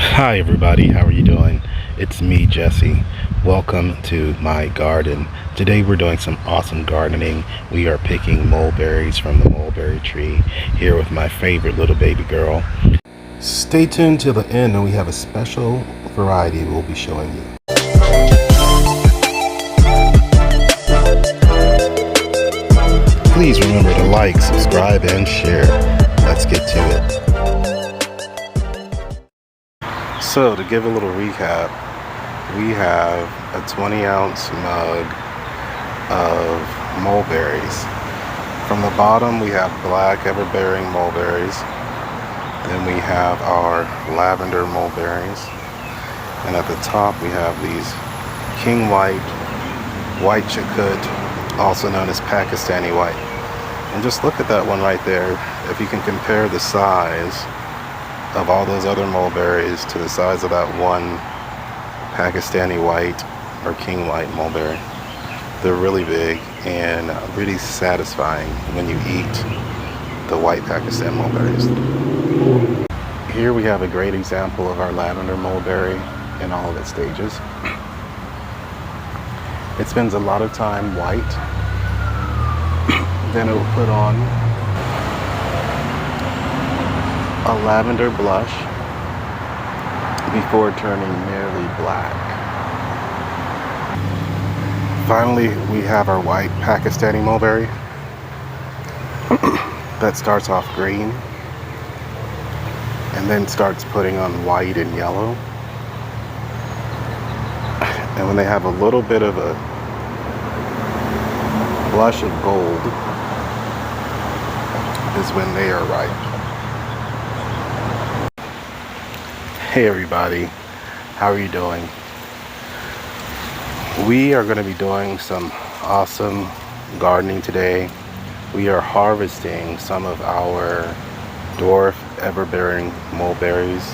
Hi everybody, how are you doing? It's me, Jesse. Welcome to my garden. Today we're doing some awesome gardening. We are picking mulberries from the mulberry tree here with my favorite little baby girl. Stay tuned till the end and we have a special variety we'll be showing you. Please remember to like, subscribe, and share. Let's get to it. So to give a little recap, we have a 20-ounce mug of mulberries. From the bottom we have black Everbearing Mulberries. Then we have our Lavender Mulberries. And at the top we have these King White, White Chakut, also known as Pakistani White. And just look at that one right there. If you can compare the size of all those other mulberries to the size of that one Pakistani White or King White mulberry. They're really big and really satisfying when you eat the white Pakistan mulberries. Here we have a great example of our Lavender Mulberry in all of its stages. It spends a lot of time white, then it will put on a lavender blush before turning nearly black. Finally, we have our white Pakistani mulberry that starts off green and then starts putting on white and yellow. And when they have a little bit of a blush of gold is when they are ripe. Hey everybody, how are you doing? We are going to be doing some awesome gardening today. We are harvesting some of our dwarf Everbearing mulberries.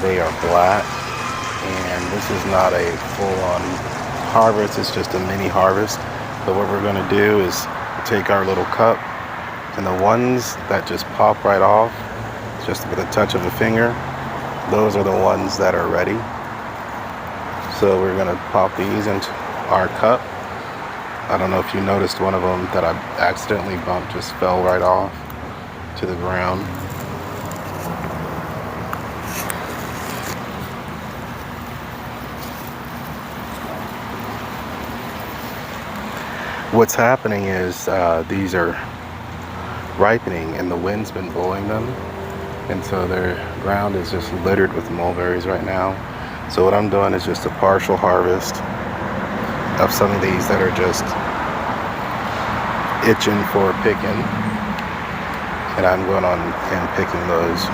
They are black, and this is not a full-on harvest, it's just a mini harvest. But what we're going to do is take our little cup, and the ones that just pop right off, just with a touch of a finger, those are the ones that are ready. So we're gonna pop these into our cup. I don't know if you noticed one of them that I accidentally bumped just fell right off to the ground. What's happening is these are ripening and the wind's been blowing them. And so their ground is just littered with mulberries right now. So what I'm doing is just a partial harvest of some of these that are just itching for picking. And I'm going on and picking those.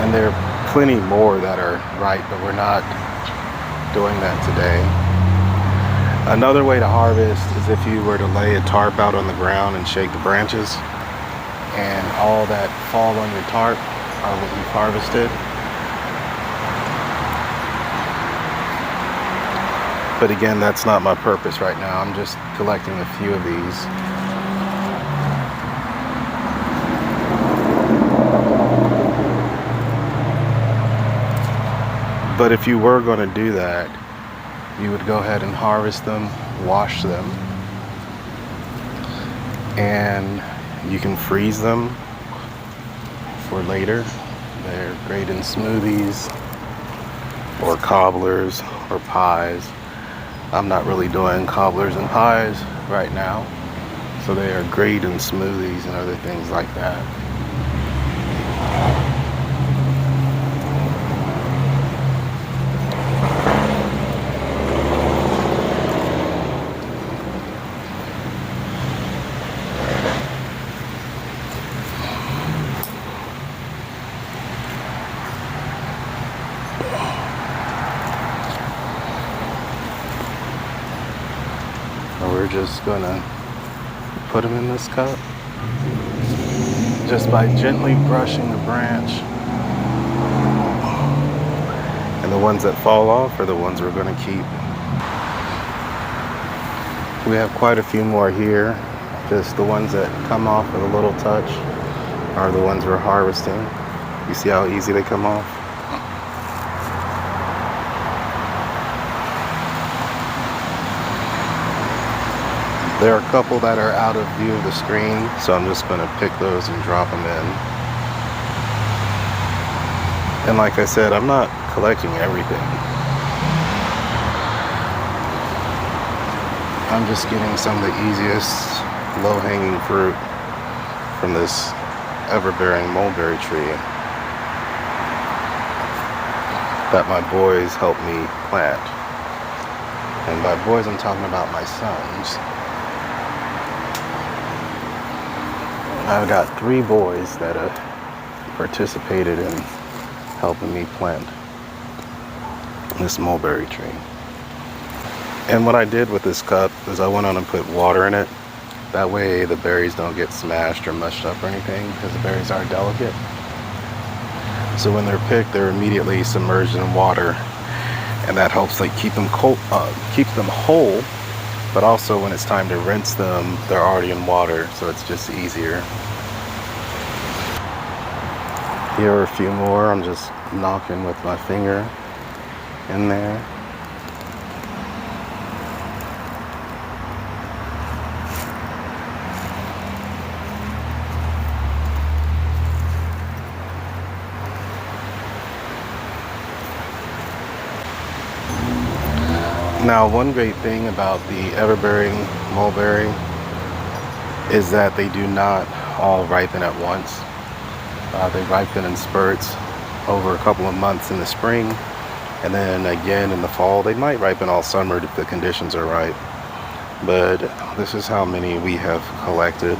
And there are plenty more that are ripe, but we're not doing that today. Another way to harvest is if you were to lay a tarp out on the ground and shake the branches, and all that fall on your tarp are what you've harvested. But again, that's not my purpose right now. I'm just collecting a few of these. But if you were going to do that, you would go ahead and harvest them, wash them, and you can freeze them for later. They're great in smoothies or cobblers or pies. I'm not really doing cobblers and pies right now, so they are great in smoothies and other things like that. We're just gonna put them in this cup just by gently brushing the branch. And the ones that fall off are the ones we're gonna keep. We have quite a few more here. Just the ones that come off with a little touch are the ones we're harvesting. You see how easy they come off? There are a couple that are out of view of the screen, so I'm just going to pick those and drop them in. And like I said, I'm not collecting everything. I'm just getting some of the easiest low-hanging fruit from this Everbearing Mulberry tree that my boys helped me plant. And by boys, I'm talking about my sons. I've got 3 boys that have participated in helping me plant this mulberry tree. And what I did with this cup is I went on and put water in it. That way the berries don't get smashed or mushed up or anything, because the berries are delicate. So when they're picked, they're immediately submerged in water, and that helps like keep them cold, keep them whole. But also when it's time to rinse them, they're already in water, so it's just easier. Here are a few more. I'm just knocking with my finger in there. Now, one great thing about the Everbearing Mulberry is that they do not all ripen at once. They ripen in spurts over a couple of months in the spring, and then again in the fall. They might ripen all summer if the conditions are right. But this is how many we have collected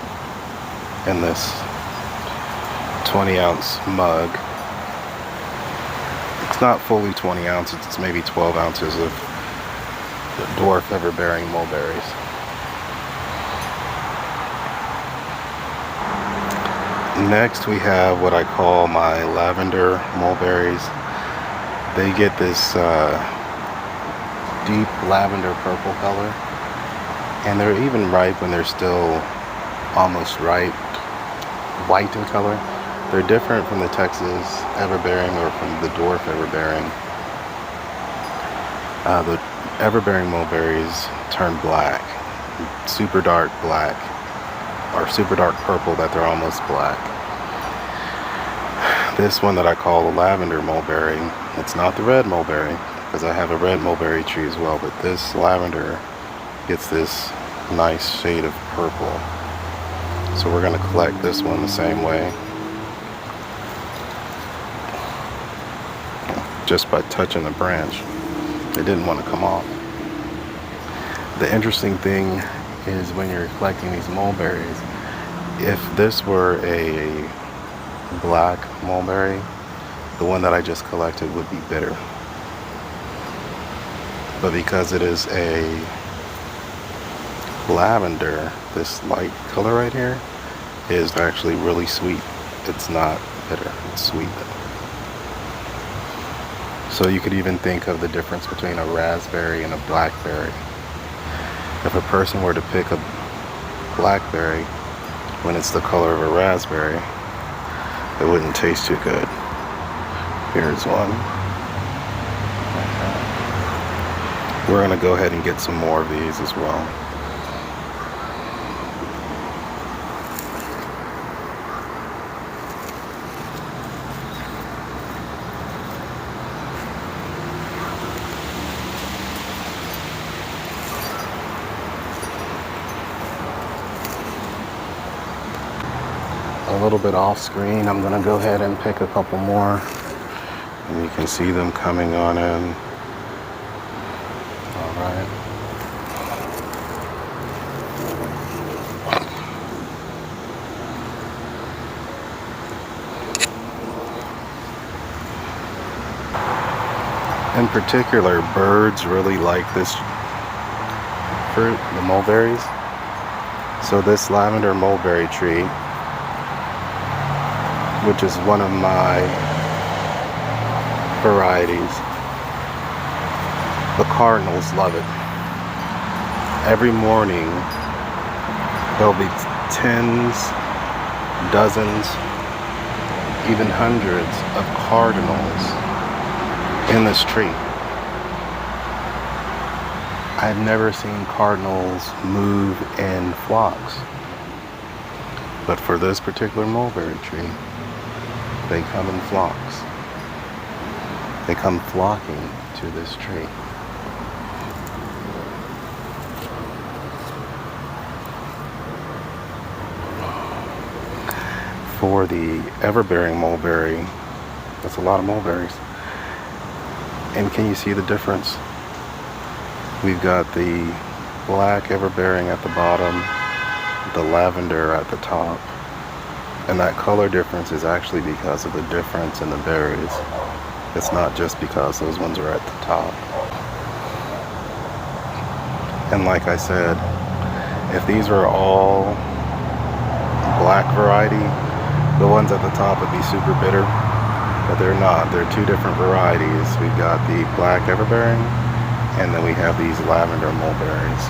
in this 20-ounce mug. It's not fully 20 ounces, it's maybe 12 ounces of the dwarf Everbearing Mulberries. Next we have what I call my Lavender Mulberries. They get this deep lavender purple color, and they're even ripe when they're still almost ripe, white in color. They're different from the Texas Everbearing or from the dwarf Everbearing. The Everbearing Mulberries turn black, super dark black, or super dark purple that they're almost black. This one that I call the Lavender Mulberry, it's not the red mulberry, because I have a red mulberry tree as well, but this lavender gets this nice shade of purple. So we're going to collect this one the same way, just by touching the branch. It didn't want to come off. The interesting thing is when you're collecting these mulberries, if this were a black mulberry, the one that I just collected would be bitter. But because it is a lavender, this light color right here is actually really sweet. It's not bitter, it's sweet. So you could even think of the difference between a raspberry and a blackberry. If a person were to pick a blackberry when it's the color of a raspberry, it wouldn't taste too good. Here's one. We're going to go ahead and get some more of these as well. A little bit off screen, I'm going to go ahead and pick a couple more, and you can see them coming on in. All right. In particular, birds really like this fruit, the mulberries. So this Lavender Mulberry tree, which is one of my varieties, the cardinals love it. Every morning, there'll be tens, dozens, even hundreds of cardinals in this tree. I've never seen cardinals move in flocks, but for this particular mulberry tree, they come in flocks. They come flocking to this tree. For the Everbearing Mulberry, that's a lot of mulberries. And can you see the difference? We've got the black Everbearing at the bottom, the lavender at the top. And that color difference is actually because of the difference in the berries. It's not just because those ones are at the top. And like I said, if these were all black variety, the ones at the top would be super bitter, but they're not. They're two different varieties. We've got the black Everbearing, and then we have these Lavender Mulberries.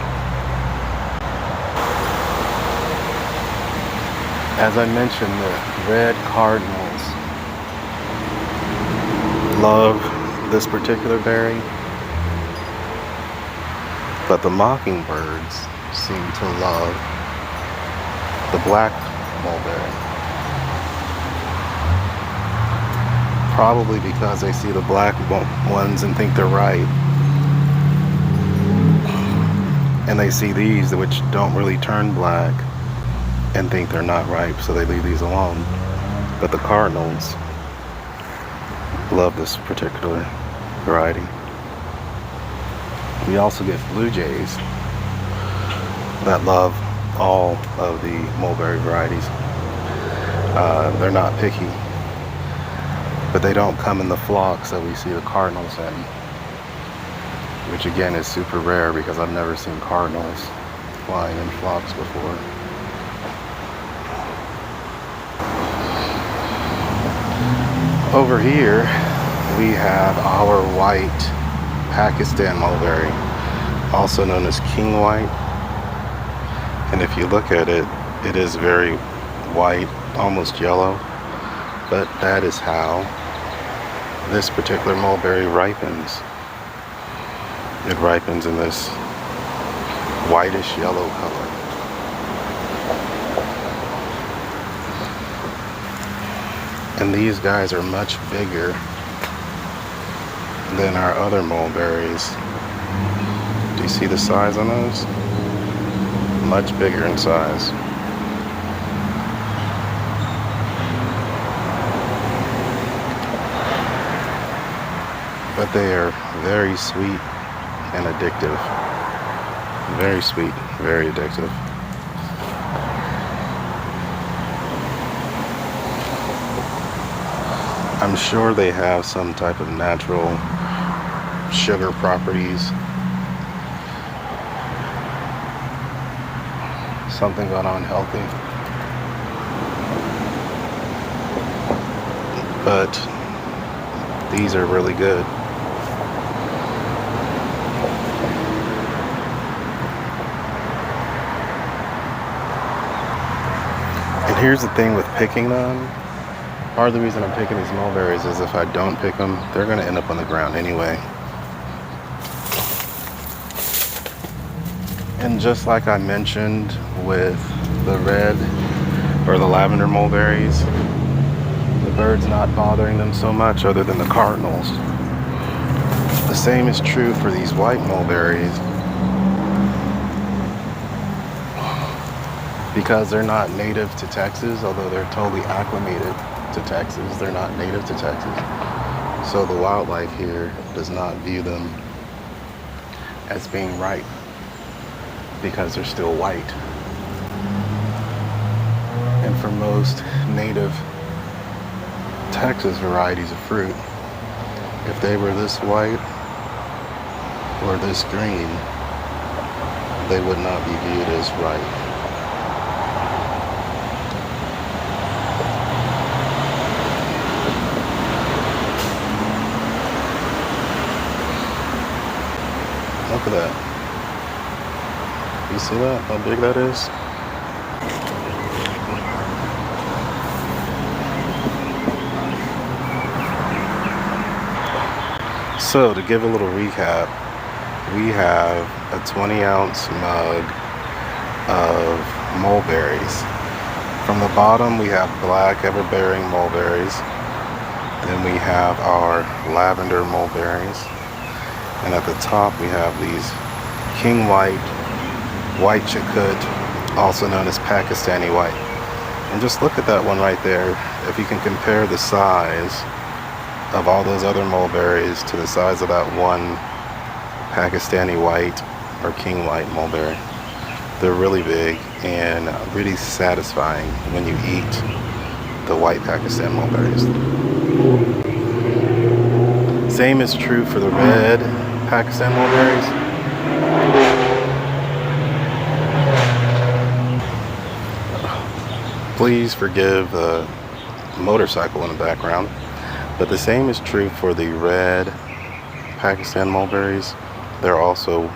As I mentioned, the red cardinals love this particular berry, but the mockingbirds seem to love the black mulberry. Probably because they see the black ones and think they're ripe. And they see these, which don't really turn black, and think they're not ripe, so they leave these alone. But the cardinals love this particular variety. We also get blue jays that love all of the mulberry varieties. They're not picky, but they don't come in the flocks that we see the cardinals in, which again is super rare because I've never seen cardinals flying in flocks before. Over here we have our white Pakistan mulberry, also known as king white. And if you look at it, it is very white, almost yellow, but that is how this particular mulberry ripens. It ripens in this whitish yellow color. And these guys are much bigger than our other mulberries. Do you see the size on those? Much bigger in size. But they are very sweet and addictive. Very sweet, very addictive. I'm sure they have some type of natural sugar properties. Something going on healthy. But these are really good. And here's the thing with picking them. Part of the reason I'm picking these mulberries is if I don't pick them, they're going to end up on the ground anyway. And just like I mentioned with the red or the lavender mulberries, the birds not bothering them so much other than the cardinals. The same is true for these white mulberries. Because they're not native to Texas, although they're totally acclimated to Texas, they're not native to Texas. So the wildlife here does not view them as being ripe because they're still white. And for most native Texas varieties of fruit, if they were this white or this green, they would not be viewed as ripe. Look at that. You see that? How big that is? So to give a little recap, we have a 20-ounce mug of mulberries. From the bottom we have black Everbearing Mulberries. Then we have our Lavender Mulberries. And at the top we have these King White, White Chakut, also known as Pakistani White. And just look at that one right there. If you can compare the size of all those other mulberries to the size of that one Pakistani White or King White mulberry. They're really big and really satisfying when you eat the white Pakistan mulberries. Same is true for the red Pakistan mulberries. Please forgive the motorcycle in the background. But the same is true for the red Pakistan mulberries. They're also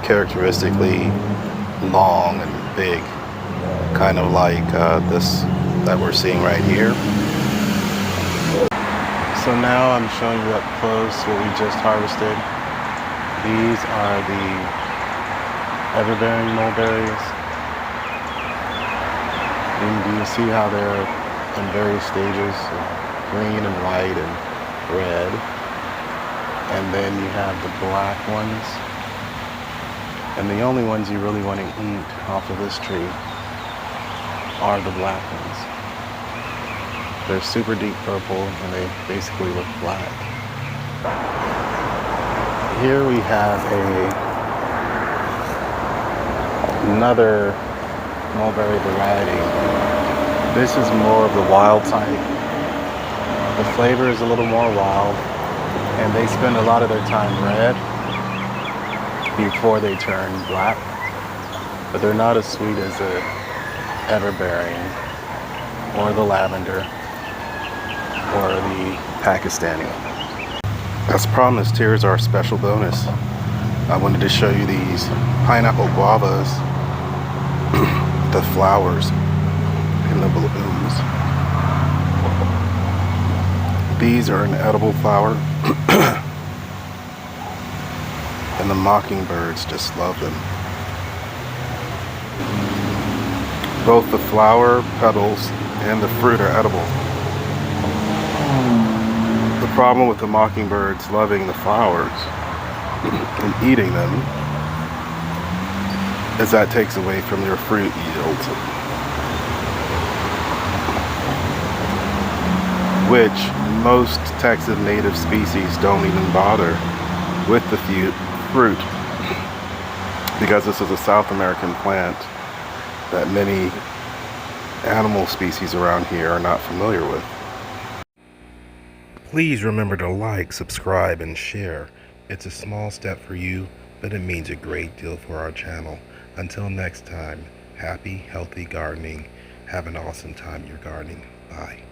characteristically long and big, kind of like this that we're seeing right here. So now I'm showing you up close what we just harvested. These are the Everbearing Mulberries. And do you see how they're in various stages of green and white and red? And then you have the black ones. And the only ones you really want to eat off of this tree are the black ones. They're super deep purple and they basically look black. Here we have another mulberry variety. This is more of the wild type. The flavor is a little more wild, and they spend a lot of their time red before they turn black, but they're not as sweet as the Everbearing or the Lavender or the Pakistani. As promised, here's our special bonus. I wanted to show you these pineapple guavas, the flowers and the blooms. These are an edible flower and the mockingbirds just love them. Both the flower, petals, and the fruit are edible. The problem with the mockingbirds loving the flowers and eating them is that takes away from their fruit yield, which most Texas native species don't even bother with the fruit, because this is a South American plant that many animal species around here are not familiar with. Please remember to like, subscribe, and share. It's a small step for you, but it means a great deal for our channel. Until next time, happy, healthy gardening. Have an awesome time you're gardening. Bye.